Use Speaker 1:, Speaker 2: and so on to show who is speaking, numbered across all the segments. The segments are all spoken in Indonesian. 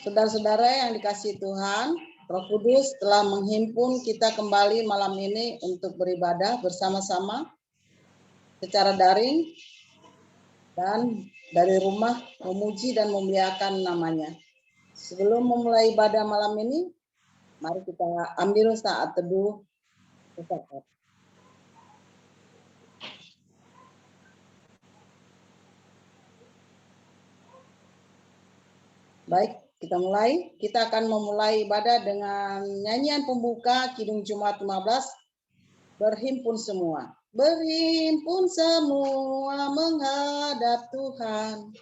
Speaker 1: Saudara-saudara yang dikasihi Tuhan, Roh Kudus telah menghimpun kita kembali malam ini untuk beribadah bersama-sama secara daring dan dari rumah, memuji dan memuliakan namanya. Sebelum memulai ibadah malam ini, mari kita ambil saat teduh bersama. Baik, kita mulai. Kita akan memulai ibadah dengan nyanyian pembuka Kidung Jumat 15, berhimpun semua. Berhimpun semua menghadap Tuhan.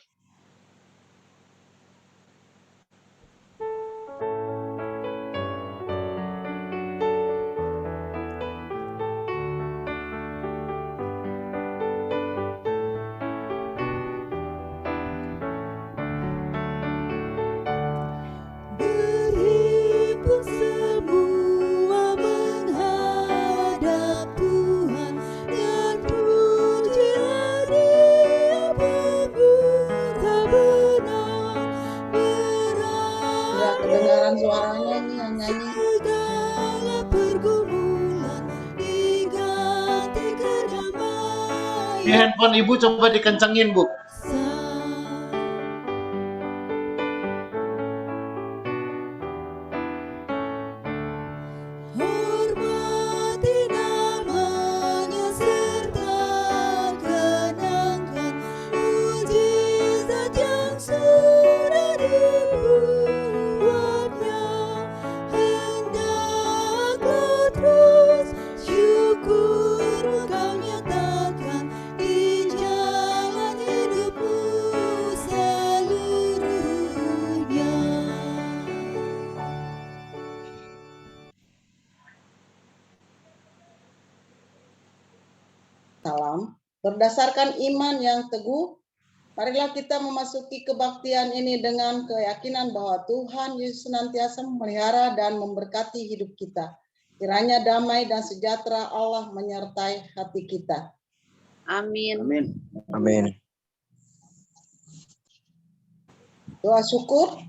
Speaker 1: Suaranya ini yang nyanyi.
Speaker 2: Di handphone ibu coba dikencengin, Bu.
Speaker 1: Salam. Berdasarkan iman yang teguh, marilah kita memasuki kebaktian ini dengan keyakinan bahwa Tuhan Yesus senantiasa memelihara dan memberkati hidup kita. Kiranya damai dan sejahtera Allah menyertai hati kita.
Speaker 3: Amin.
Speaker 4: Amin. Amin.
Speaker 1: Doa syukur.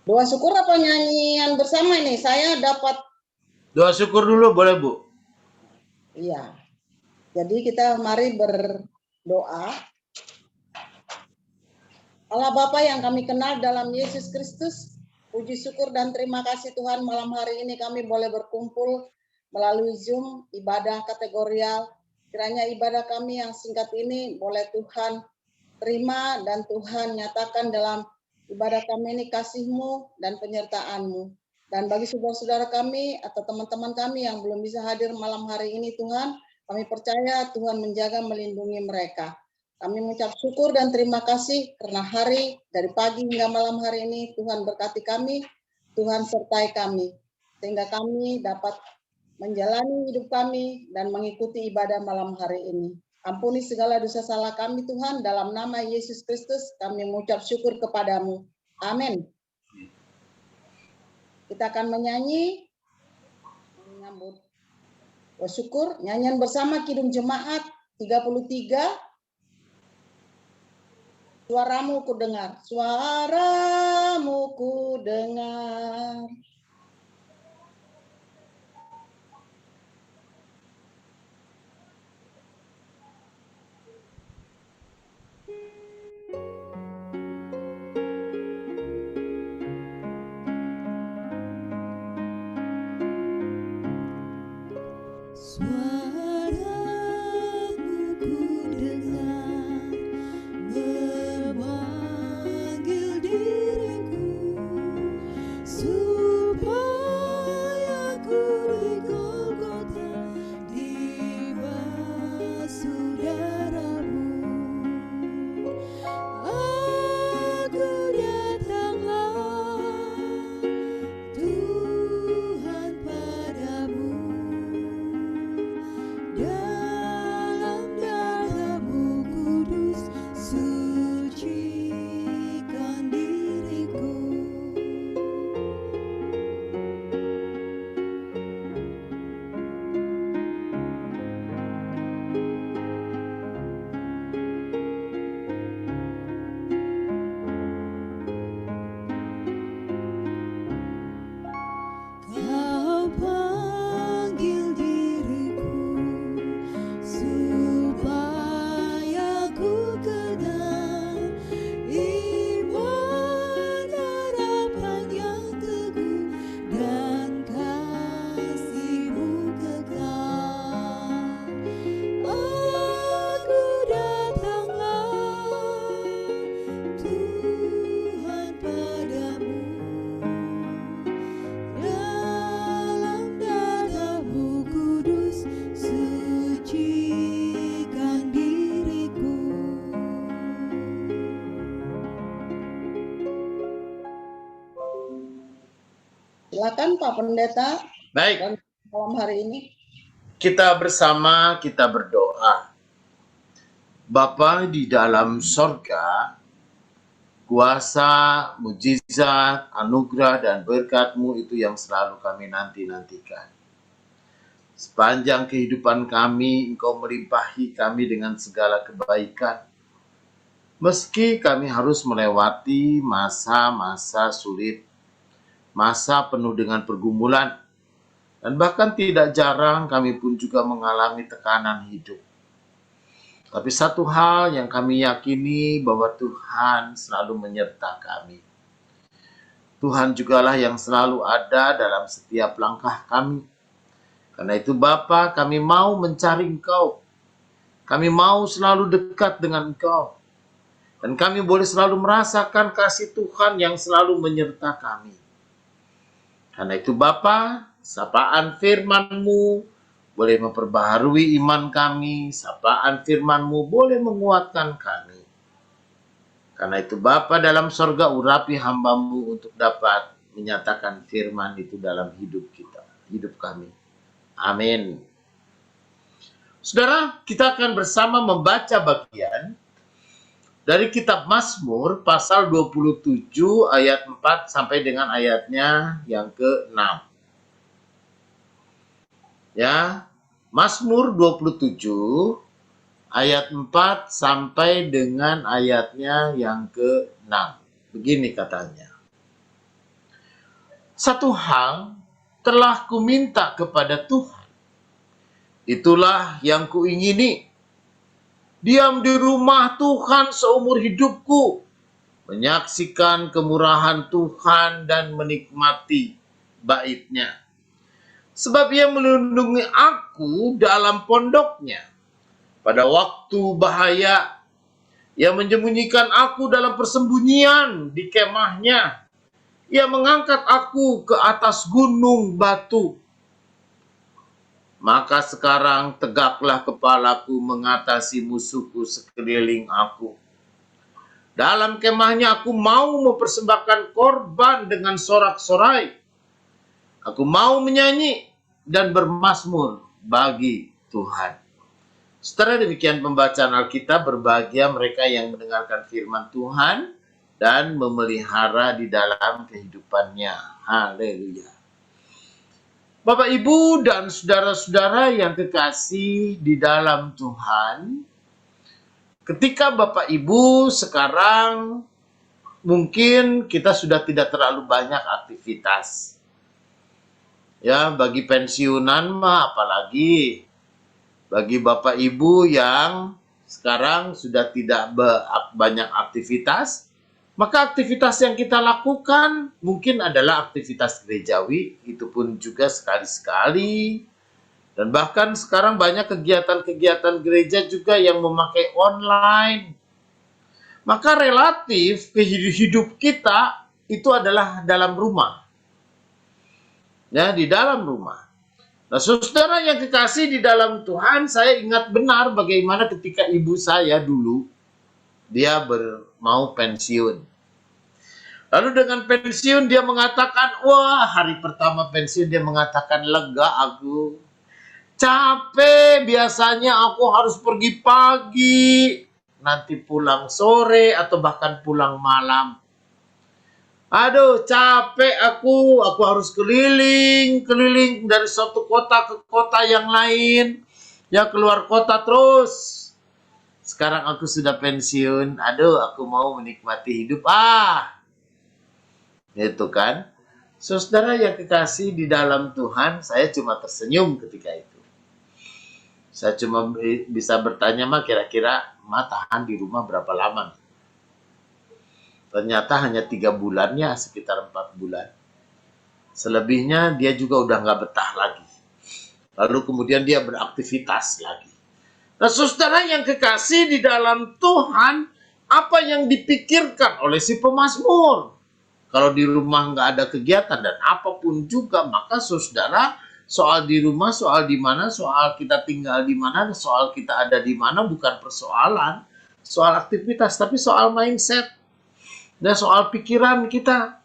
Speaker 1: Doa syukur apa nyanyian bersama ini? Saya dapat
Speaker 2: doa syukur dulu boleh, Bu?
Speaker 1: Iya. Jadi kita mari berdoa. Allah Bapa yang kami kenal dalam Yesus Kristus, puji syukur dan terima kasih Tuhan, malam hari ini kami boleh berkumpul melalui Zoom ibadah kategorial. Kiranya ibadah kami yang singkat ini boleh Tuhan terima dan Tuhan nyatakan dalam ibadah kami ini kasih-Mu dan penyertaan-Mu. Dan bagi saudara-saudara kami atau teman-teman kami yang belum bisa hadir malam hari ini Tuhan, kami percaya Tuhan menjaga melindungi mereka. Kami mengucap syukur dan terima kasih karena hari dari pagi hingga malam hari ini Tuhan berkati kami, Tuhan sertai kami. Sehingga kami dapat menjalani hidup kami dan mengikuti ibadah malam hari ini. Ampuni segala dosa salah kami Tuhan, dalam nama Yesus Kristus kami mengucap syukur kepadamu. Amin. Kita akan menyanyi, menyambut bersyukur, nyanyian bersama Kidung Jemaat 33. Suaramu ku dengar, suaramu ku dengar.
Speaker 5: Suaramu
Speaker 1: Silakan Pak Pendeta
Speaker 2: Baik,
Speaker 1: dan malam hari ini.
Speaker 2: kita bersama kita berdoa. Bapa di dalam sorga, kuasa, mujizat, anugerah, dan berkat-Mu itu yang selalu kami nanti-nantikan. Sepanjang kehidupan kami, Engkau melimpahi kami dengan segala kebaikan. Meski kami harus melewati masa-masa sulit, masa penuh dengan pergumulan, dan bahkan tidak jarang kami pun juga mengalami tekanan hidup. Tapi satu hal yang kami yakini bahwa Tuhan selalu menyertai kami. Tuhan jugalah yang selalu ada dalam setiap langkah kami. Karena itu Bapa, kami mau mencari Engkau. Kami mau selalu dekat dengan Engkau. Dan kami boleh selalu merasakan kasih Tuhan yang selalu menyertai kami. Karena itu Bapa, sapaan firman-Mu boleh memperbaharui iman kami, sapaan firman-Mu boleh menguatkan kami. Karena itu Bapa dalam sorga, urapi hamba-Mu untuk dapat menyatakan firman itu dalam hidup kita, hidup kami. Amin. Saudara, kita akan bersama membaca bagian dari kitab Mazmur pasal 27 ayat 4 sampai dengan ayatnya yang ke-6. Ya, Mazmur 27 ayat 4 sampai dengan ayatnya yang ke-6. Begini katanya. Satu hal telah kuminta kepada Tuhan, itulah yang kuingini, diam di rumah Tuhan seumur hidupku, menyaksikan kemurahan Tuhan dan menikmati bait-Nya. Sebab Ia melindungi aku dalam pondoknya. Pada waktu bahaya, Ia menyembunyikan aku dalam persembunyian di kemahnya. Ia mengangkat aku ke atas gunung batu. Maka sekarang tegaklah kepalaku mengatasi musuhku sekeliling aku. Dalam kemahnya aku mau mempersembahkan korban dengan sorak-sorai. Aku mau menyanyi dan bermazmur bagi Tuhan. Setelah demikian pembacaan Alkitab, berbahagia mereka yang mendengarkan firman Tuhan dan memelihara di dalam kehidupannya. Haleluya. Bapak, Ibu, dan saudara-saudara yang kekasih di dalam Tuhan, ketika Bapak Ibu sekarang mungkin kita sudah tidak terlalu banyak aktivitas. Ya, bagi pensiunan mah apalagi. Bagi Bapak Ibu yang sekarang sudah tidak banyak aktivitas, maka aktivitas yang kita lakukan mungkin adalah aktivitas gerejawi, itu pun juga sekali-sekali. Dan bahkan sekarang banyak kegiatan-kegiatan gereja juga yang memakai online. Maka relatif hidup kita itu adalah dalam rumah. Ya, di dalam rumah. Nah, saudara yang kekasih di dalam Tuhan, saya ingat benar bagaimana ketika ibu saya dulu, dia mau pensiun. Lalu dengan pensiun dia mengatakan, wah, hari pertama pensiun dia mengatakan, lega aku. Capek, biasanya aku harus pergi pagi, nanti pulang sore atau bahkan pulang malam. Aduh, capek aku harus keliling dari suatu kota ke kota yang lain, ya keluar kota terus. Sekarang aku sudah pensiun, aduh aku mau menikmati hidup, itu kan. Saudara yang kekasih di dalam Tuhan, saya cuma tersenyum ketika itu. Saya cuma bisa bertanya, kira-kira tahan di rumah berapa lama? Ternyata hanya 3 bulannya, sekitar 4 bulan. Selebihnya dia juga udah nggak betah lagi. Lalu kemudian dia beraktivitas lagi. Nah, saudara yang kekasih di dalam Tuhan, apa yang dipikirkan oleh si pemazmur? Kalau di rumah nggak ada kegiatan dan apapun juga, maka saudara, soal di rumah, soal di mana, soal kita tinggal di mana, soal kita ada di mana, bukan persoalan soal aktivitas, tapi soal mindset. Dan soal pikiran kita.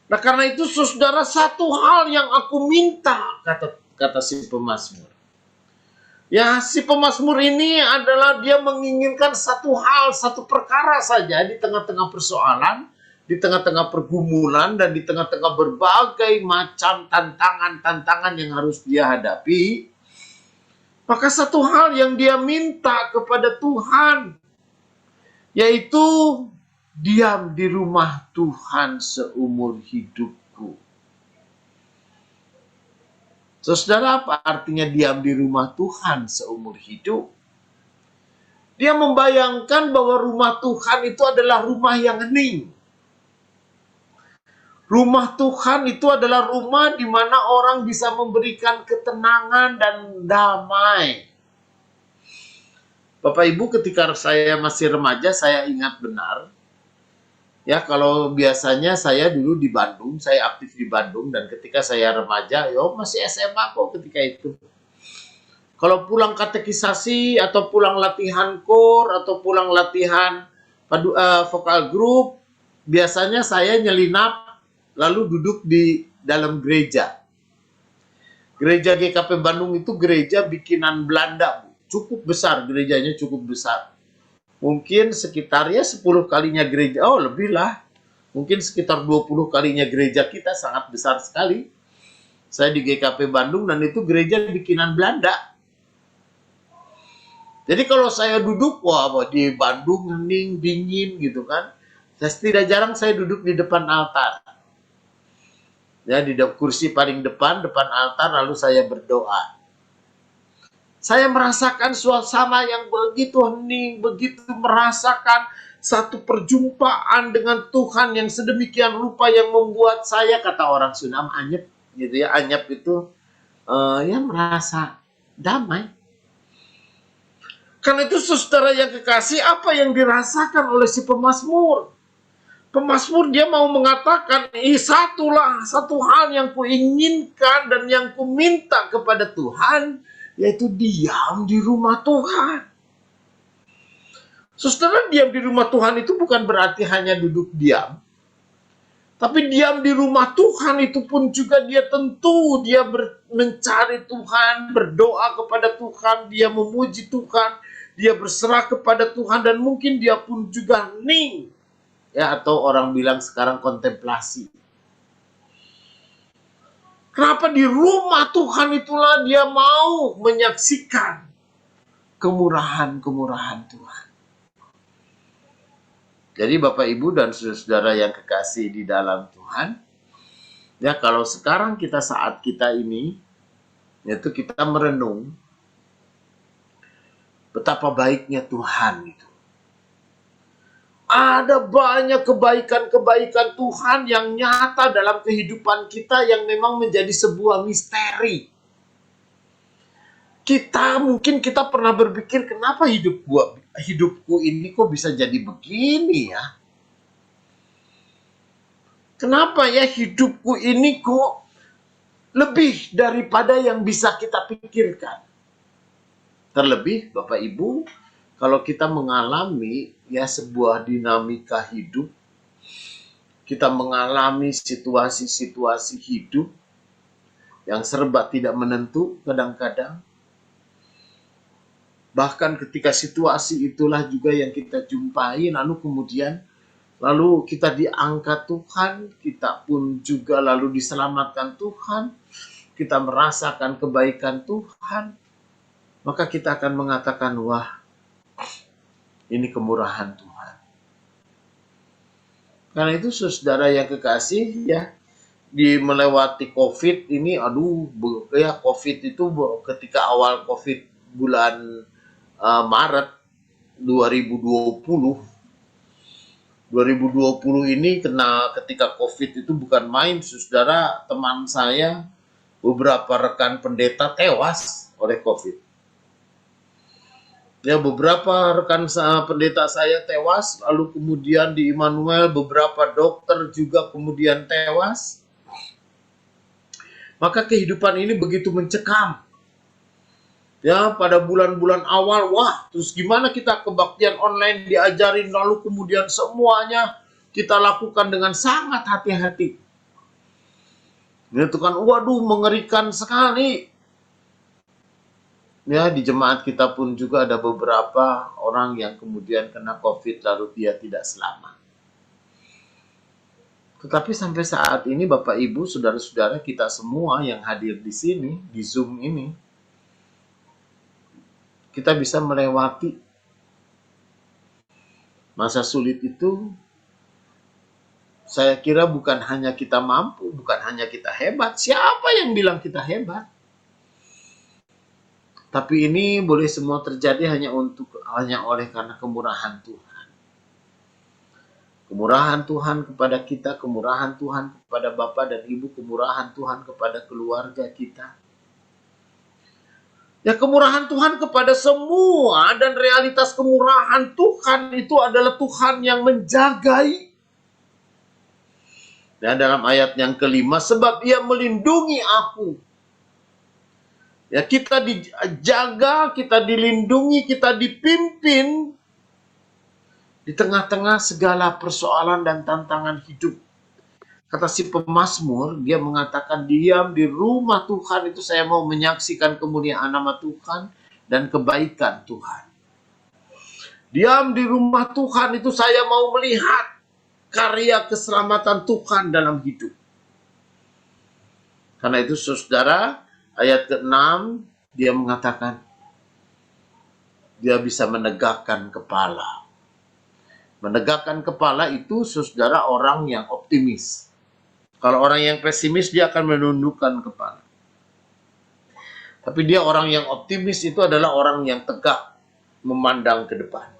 Speaker 2: Nah karena itu saudara, satu hal yang aku minta, kata si pemazmur. Ya, si pemazmur ini adalah dia menginginkan satu hal, satu perkara saja di tengah-tengah persoalan, di tengah-tengah pergumulan, dan di tengah-tengah berbagai macam tantangan-tantangan yang harus dia hadapi. Maka satu hal yang dia minta kepada Tuhan, yaitu diam di rumah Tuhan seumur hidupku. Saudara, apa artinya diam di rumah Tuhan seumur hidup? Dia membayangkan bahwa rumah Tuhan itu adalah rumah yang hening. Rumah Tuhan itu adalah rumah di mana orang bisa memberikan ketenangan dan damai. Bapak Ibu, ketika saya masih remaja, saya ingat benar. Ya, kalau biasanya saya dulu di Bandung, saya aktif di Bandung, dan ketika saya remaja, masih SMA kok ketika itu. Kalau pulang katekisasi, atau pulang latihan kor, atau pulang latihan vokal grup, biasanya saya nyelinap, lalu duduk di dalam gereja. Gereja GKP Bandung itu gereja bikinan Belanda, Bu. Cukup besar, gerejanya cukup besar. Mungkin sekitar 10 kalinya gereja, lebih lah. Mungkin sekitar 20 kalinya gereja kita, sangat besar sekali. Saya di GKP Bandung dan itu gereja bikinan Belanda. Jadi kalau saya duduk, di Bandung hening, dingin gitu kan. Tidak jarang saya duduk di depan altar. Ya, di kursi paling depan altar, lalu saya berdoa. Saya merasakan suasana yang begitu hening, begitu merasakan satu perjumpaan dengan Tuhan yang sedemikian rupa yang membuat saya, kata orang Sunda, anyep gitu ya. Anyep itu merasa damai. Karena itu saudara yang kekasih, apa yang dirasakan oleh si pemazmur? Pemazmur dia mau mengatakan, satu hal yang kuinginkan dan yang kuminta kepada Tuhan, yaitu diam di rumah Tuhan. Saudara, diam di rumah Tuhan itu bukan berarti hanya duduk diam. Tapi diam di rumah Tuhan itu pun juga dia tentu dia mencari Tuhan, berdoa kepada Tuhan, dia memuji Tuhan, dia berserah kepada Tuhan, dan mungkin dia pun juga hening. Ya, atau orang bilang sekarang kontemplasi. Kenapa di rumah Tuhan itulah dia mau menyaksikan kemurahan-kemurahan Tuhan. Jadi Bapak Ibu dan saudara yang kekasih di dalam Tuhan, ya kalau sekarang saat kita ini, yaitu kita merenung betapa baiknya Tuhan itu. Ada banyak kebaikan-kebaikan Tuhan yang nyata dalam kehidupan kita yang memang menjadi sebuah misteri. Mungkin kita pernah berpikir, kenapa hidupku ini kok bisa jadi begini ya? Kenapa ya hidupku ini kok lebih daripada yang bisa kita pikirkan? Terlebih Bapak Ibu, kalau kita mengalami sebuah dinamika hidup, kita mengalami situasi-situasi hidup yang serba tidak menentu kadang-kadang. Bahkan ketika situasi itulah juga yang kita jumpai, lalu kita diangkat Tuhan, kita pun juga lalu diselamatkan Tuhan, kita merasakan kebaikan Tuhan, maka kita akan mengatakan, wah, ini kemurahan Tuhan. Karena itu saudara yang kekasih, ya, di melewati COVID ini, COVID itu ketika awal COVID bulan Maret 2020 ini ketika COVID itu bukan main, saudara. Teman saya, beberapa rekan pendeta tewas oleh COVID. Ya, beberapa rekan pendeta saya tewas, lalu kemudian di Immanuel beberapa dokter juga kemudian tewas. Maka kehidupan ini begitu mencekam. Ya, pada bulan-bulan awal, terus gimana kita kebaktian online diajarin, lalu kemudian semuanya kita lakukan dengan sangat hati-hati. Itu kan, waduh, mengerikan sekali. Ya, di jemaat kita pun juga ada beberapa orang yang kemudian kena COVID lalu dia tidak selamat. Tetapi sampai saat ini Bapak Ibu, saudara-saudara kita semua yang hadir di sini, di Zoom ini, kita bisa melewati masa sulit itu. Saya kira bukan hanya kita mampu, bukan hanya kita hebat. Siapa yang bilang kita hebat? Tapi ini boleh semua terjadi hanya oleh karena kemurahan Tuhan. Kemurahan Tuhan kepada kita, kemurahan Tuhan kepada Bapak dan Ibu, kemurahan Tuhan kepada keluarga kita. Ya, kemurahan Tuhan kepada semua, dan realitas kemurahan Tuhan itu adalah Tuhan yang menjagai. Dan dalam ayat yang kelima, sebab Ia melindungi aku. Ya, kita dijaga, kita dilindungi, kita dipimpin di tengah-tengah segala persoalan dan tantangan hidup. Kata si pemazmur, dia mengatakan, diam di rumah Tuhan itu saya mau menyaksikan kemuliaan nama Tuhan dan kebaikan Tuhan. Diam di rumah Tuhan itu saya mau melihat karya keselamatan Tuhan dalam hidup. Karena itu saudara, ayat ke-6 dia mengatakan, dia bisa menegakkan kepala. Menegakkan kepala itu saudara orang yang optimis. Kalau orang yang pesimis dia akan menundukkan kepala. Tapi dia orang yang optimis itu adalah orang yang tegak memandang ke depan.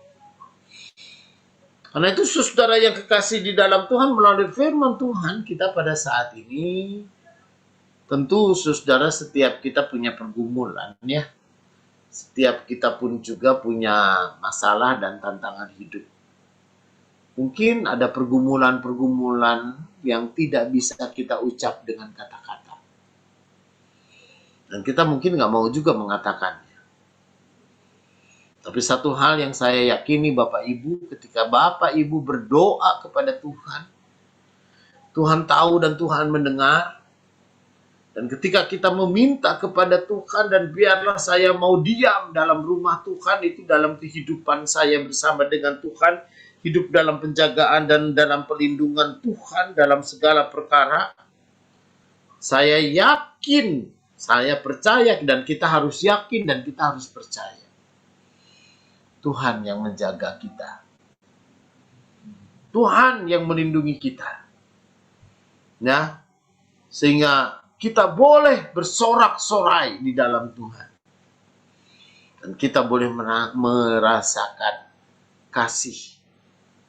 Speaker 2: Karena itu saudara yang kekasih di dalam Tuhan, melalui firman Tuhan kita pada saat ini, tentu saudara setiap kita punya pergumulan ya. Setiap kita pun juga punya masalah dan tantangan hidup. Mungkin ada pergumulan-pergumulan yang tidak bisa kita ucap dengan kata-kata. Dan kita mungkin nggak mau juga mengatakannya. Tapi satu hal yang saya yakini Bapak Ibu, ketika Bapak Ibu berdoa kepada Tuhan, Tuhan tahu dan Tuhan mendengar. Dan ketika kita meminta kepada Tuhan, dan biarlah saya mau diam dalam rumah Tuhan, itu dalam kehidupan saya bersama dengan Tuhan, hidup dalam penjagaan dan dalam perlindungan Tuhan dalam segala perkara. Saya yakin, saya percaya, dan kita harus yakin dan kita harus percaya. Tuhan yang menjaga kita. Tuhan yang melindungi kita. Ya, sehingga kita boleh bersorak-sorai di dalam Tuhan. Dan kita boleh merasakan kasih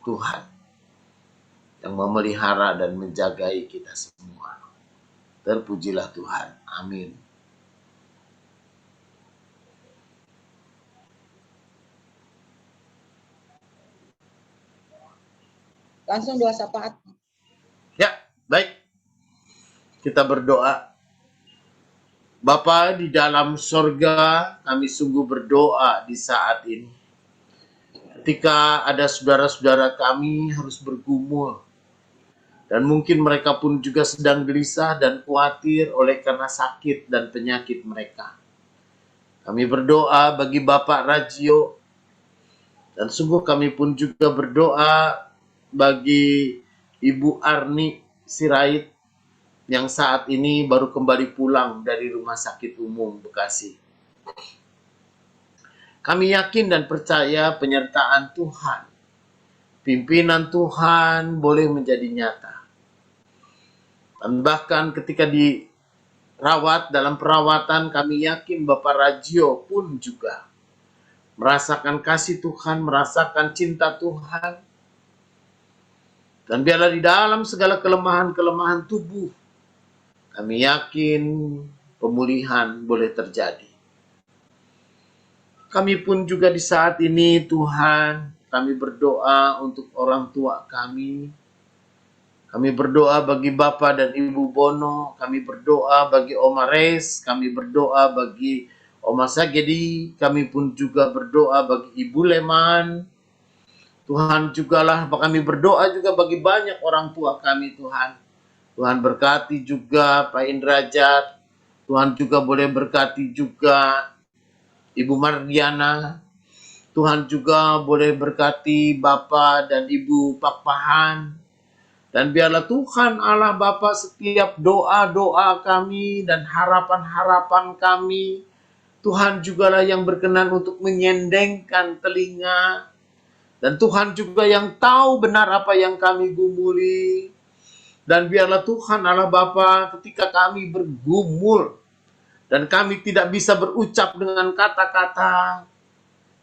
Speaker 2: Tuhan yang memelihara dan menjagai kita semua. Terpujilah Tuhan. Amin.
Speaker 1: Langsung doa syafaat.
Speaker 2: Ya, baik. Kita berdoa. Bapa di dalam sorga, kami sungguh berdoa di saat ini. Ketika ada saudara-saudara kami harus bergumul, dan mungkin mereka pun juga sedang gelisah dan khawatir oleh karena sakit dan penyakit mereka. Kami berdoa bagi Bapak Rajio, dan sungguh kami pun juga berdoa bagi Ibu Arni Sirait yang saat ini baru kembali pulang dari Rumah Sakit Umum Bekasi. Kami yakin dan percaya penyertaan Tuhan, pimpinan Tuhan boleh menjadi nyata. Dan bahkan ketika dirawat dalam perawatan, kami yakin Bapak Rajio pun juga merasakan kasih Tuhan, merasakan cinta Tuhan. Dan biarlah di dalam segala kelemahan-kelemahan tubuh, kami yakin pemulihan boleh terjadi. Kami pun juga di saat ini Tuhan, kami berdoa untuk orang tua kami. Kami berdoa bagi Bapak dan Ibu Bono. Kami berdoa bagi Oma Res. Kami berdoa bagi Oma Sagedi. Kami pun juga berdoa bagi Ibu Leman. Tuhan jugalah kami berdoa juga bagi banyak orang tua kami Tuhan. Tuhan berkati juga Pak Indrajat. Tuhan juga boleh berkati juga Ibu Mardiana. Tuhan juga boleh berkati Bapak dan Ibu Pakpahan. Dan biarlah Tuhan Allah Bapa setiap doa-doa kami dan harapan-harapan kami, Tuhan jugalah yang berkenan untuk menyendengkan telinga. Dan Tuhan juga yang tahu benar apa yang kami gumuli. Dan biarlah Tuhan Allah Bapa ketika kami bergumul dan kami tidak bisa berucap dengan kata-kata,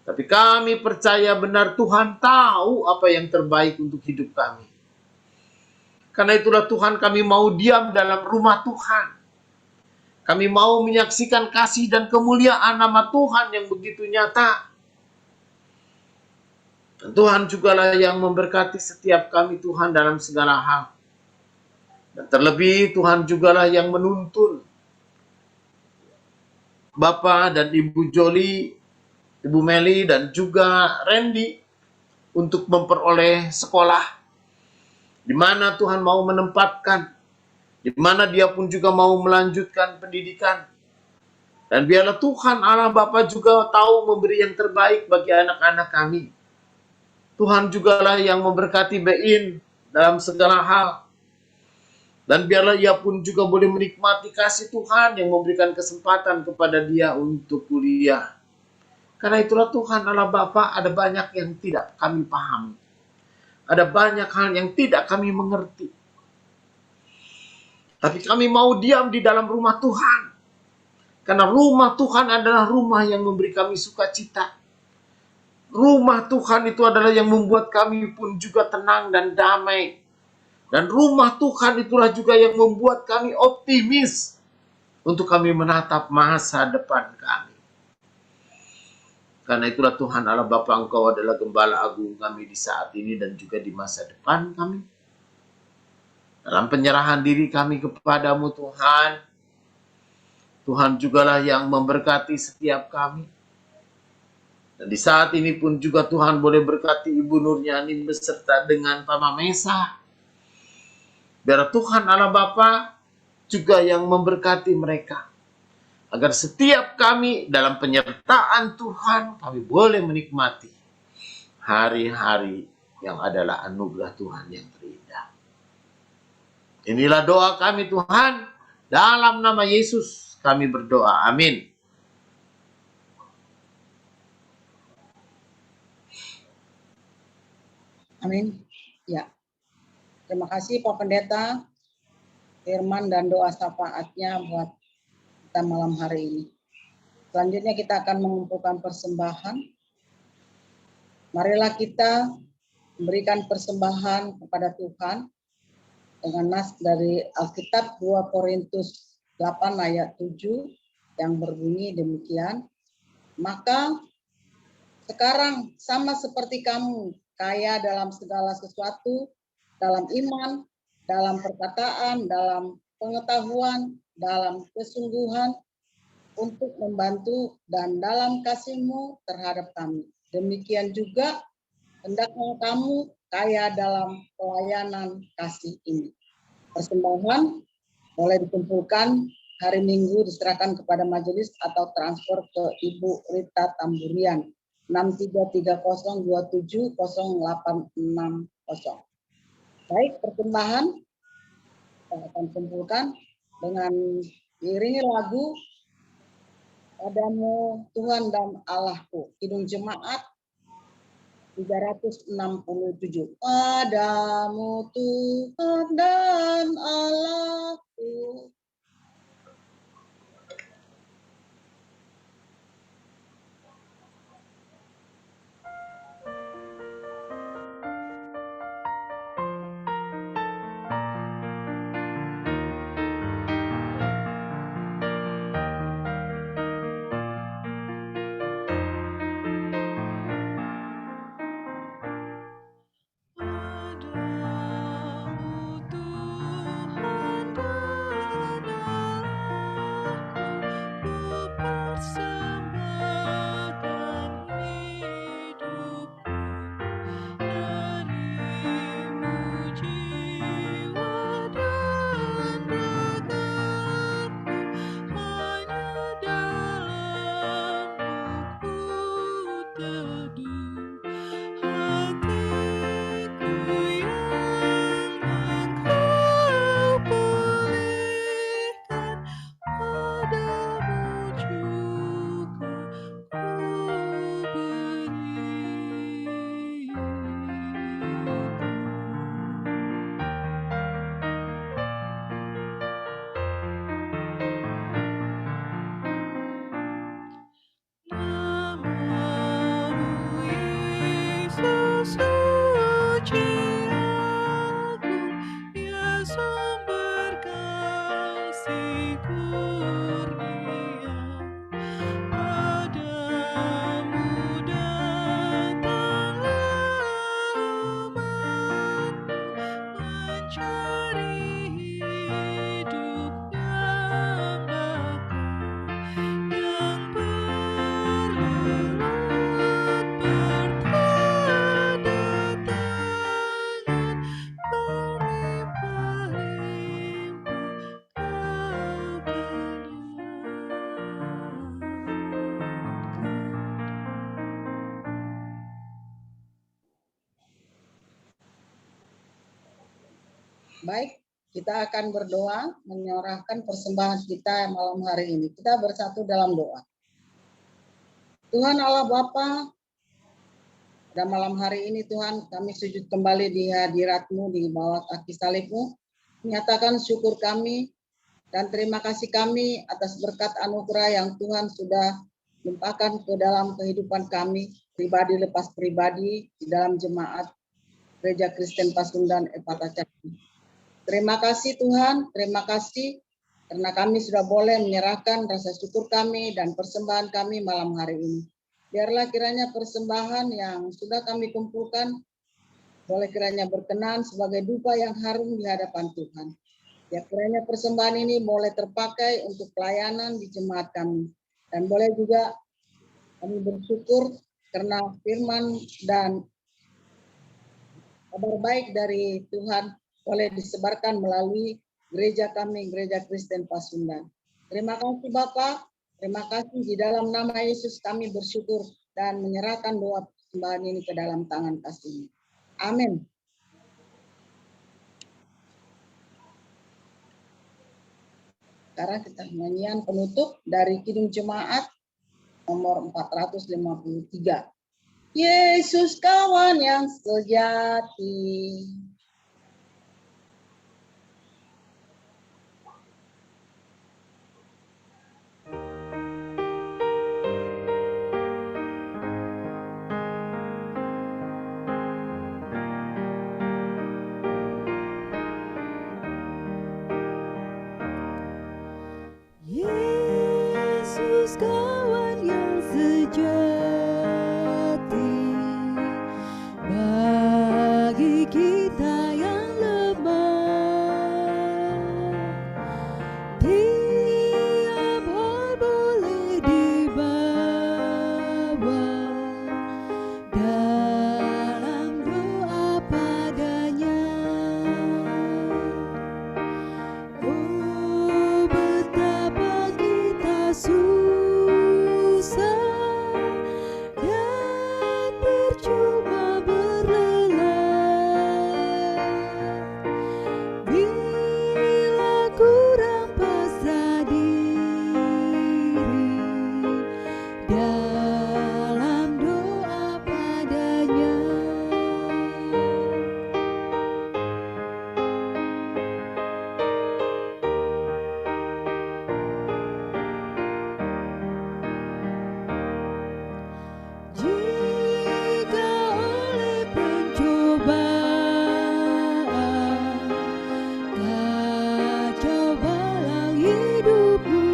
Speaker 2: tapi kami percaya benar Tuhan tahu apa yang terbaik untuk hidup kami. Karena itulah Tuhan kami mau diam dalam rumah Tuhan. Kami mau menyaksikan kasih dan kemuliaan nama Tuhan yang begitu nyata. Dan Tuhan jugalah yang memberkati setiap kami Tuhan dalam segala hal. Dan terlebih Tuhan jugalah yang menuntun Bapak dan Ibu Joli, Ibu Meli dan juga Randy untuk memperoleh sekolah di mana Tuhan mau menempatkan, di mana dia pun juga mau melanjutkan pendidikan. Dan biarlah Tuhan Allah Bapa juga tahu memberi yang terbaik bagi anak-anak kami. Tuhan jugalah yang memberkati Bein dalam segala hal. Dan biarlah ia pun juga boleh menikmati kasih Tuhan yang memberikan kesempatan kepada dia untuk kuliah. Karena itulah Tuhan Allah Bapa, ada banyak yang tidak kami pahami. Ada banyak hal yang tidak kami mengerti. Tapi kami mau diam di dalam rumah Tuhan. Karena rumah Tuhan adalah rumah yang memberi kami sukacita. Rumah Tuhan itu adalah yang membuat kami pun juga tenang dan damai. Dan rumah Tuhan itulah juga yang membuat kami optimis untuk kami menatap masa depan kami. Karena itulah Tuhan Allah Bapa, Engkau adalah gembala agung kami di saat ini dan juga di masa depan kami. Dalam penyerahan diri kami kepadamu Tuhan, Tuhan jugalah yang memberkati setiap kami. Dan di saat ini pun juga Tuhan boleh berkati Ibu Nurnyani beserta dengan Mama Mesa. Biar Tuhan Allah Bapa juga yang memberkati mereka. Agar setiap kami dalam penyertaan Tuhan, kami boleh menikmati hari-hari yang adalah anugerah Tuhan yang terindah. Inilah doa kami Tuhan, dalam nama Yesus kami berdoa. Amin.
Speaker 1: Amin. Ya. Terima kasih Pak Pendeta, firman dan doa syafaatnya buat kita malam hari ini. Selanjutnya kita akan mengumpulkan persembahan. Marilah kita memberikan persembahan kepada Tuhan dengan nas dari Alkitab 2 Korintus 8 ayat 7 yang berbunyi demikian. Maka sekarang sama seperti kamu, kaya dalam segala sesuatu, dalam iman, dalam perkataan, dalam pengetahuan, dalam kesungguhan, untuk membantu dan dalam kasih-Mu terhadap kami. Demikian juga hendaknya kamu kaya dalam pelayanan kasih ini. Persembahan boleh dikumpulkan hari Minggu, diserahkan kepada majelis atau transfer ke Ibu Rita Tamburian 6330270860. Baik, persembahan kita akan kumpulkan dengan diiringi lagu Padamu Tuhan dan Allahku, Kidung Jemaat 367. Padamu Tuhan dan Allahku.
Speaker 3: Padamu Tuhan dan
Speaker 1: Baik, kita akan berdoa menyerahkan persembahan kita malam hari ini. Kita bersatu dalam doa. Tuhan Allah Bapa, pada malam hari ini Tuhan, kami sujud kembali di hadirat-Mu, di bawah kaki salib-Mu, menyatakan syukur kami dan terima kasih kami atas berkat anugerah yang Tuhan sudah limpahkan ke dalam kehidupan kami, pribadi lepas pribadi, di dalam jemaat Gereja Kristen Pasundan Epata Cakti. Terima kasih Tuhan, terima kasih karena kami sudah boleh menyerahkan rasa syukur kami dan persembahan kami malam hari ini. Biarlah kiranya persembahan yang sudah kami kumpulkan boleh kiranya berkenan sebagai dupa yang harum di hadapan Tuhan. Ya kiranya persembahan ini boleh terpakai untuk pelayanan di jemaat kami. Dan boleh juga kami bersyukur karena firman dan kabar baik dari Tuhan boleh disebarkan melalui gereja kami, Gereja Kristen Pasundan. Terima kasih Bapak, terima kasih di dalam nama Yesus kami bersyukur dan menyerahkan doa persembahan ini ke dalam tangan kasih. Amin. Sekarang kita nyanyian penutup dari Kidung Jemaat nomor 453. Yesus kawan yang sejati.
Speaker 3: Yesus kawan yang sejati bagi kita yang lemah. Tiap hal boleh dibawa dalam doa padanya. Oh, betapa kita susah dan percuma berlelah bila kurang pasrah diri dalam doa padanya. Jika oleh pencobaan kacau balau hidupmu,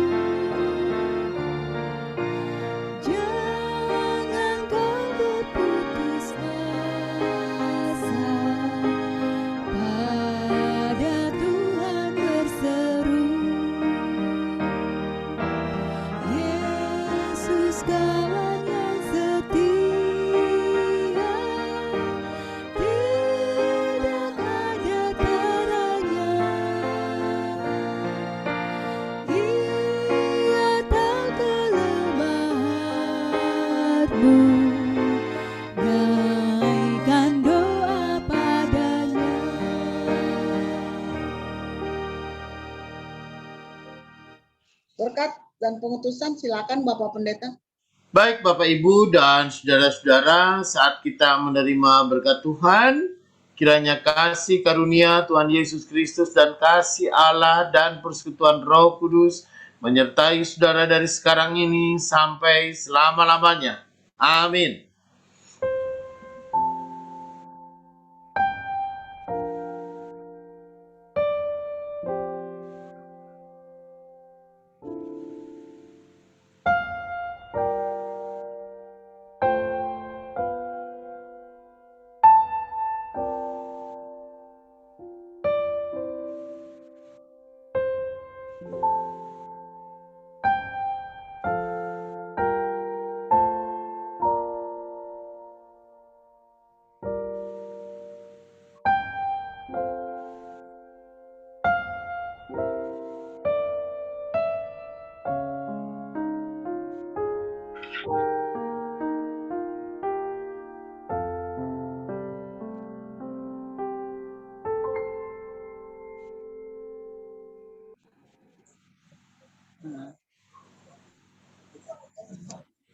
Speaker 3: jangan kau berputus asa, pada Tuhan berseru. Yesus kawan yang setia, tidak ada taranya. Ia tahu kelemahanmu, naikkan doa padanya.
Speaker 1: Berkat dan pengutusan silakan Bapak Pendeta.
Speaker 2: Baik Bapak Ibu dan saudara-saudara, saat kita menerima berkat Tuhan, kiranya kasih karunia Tuhan Yesus Kristus dan kasih Allah dan persekutuan Roh Kudus menyertai saudara dari sekarang ini sampai selama-lamanya. Amin.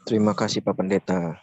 Speaker 4: Terima kasih Pak Pendeta.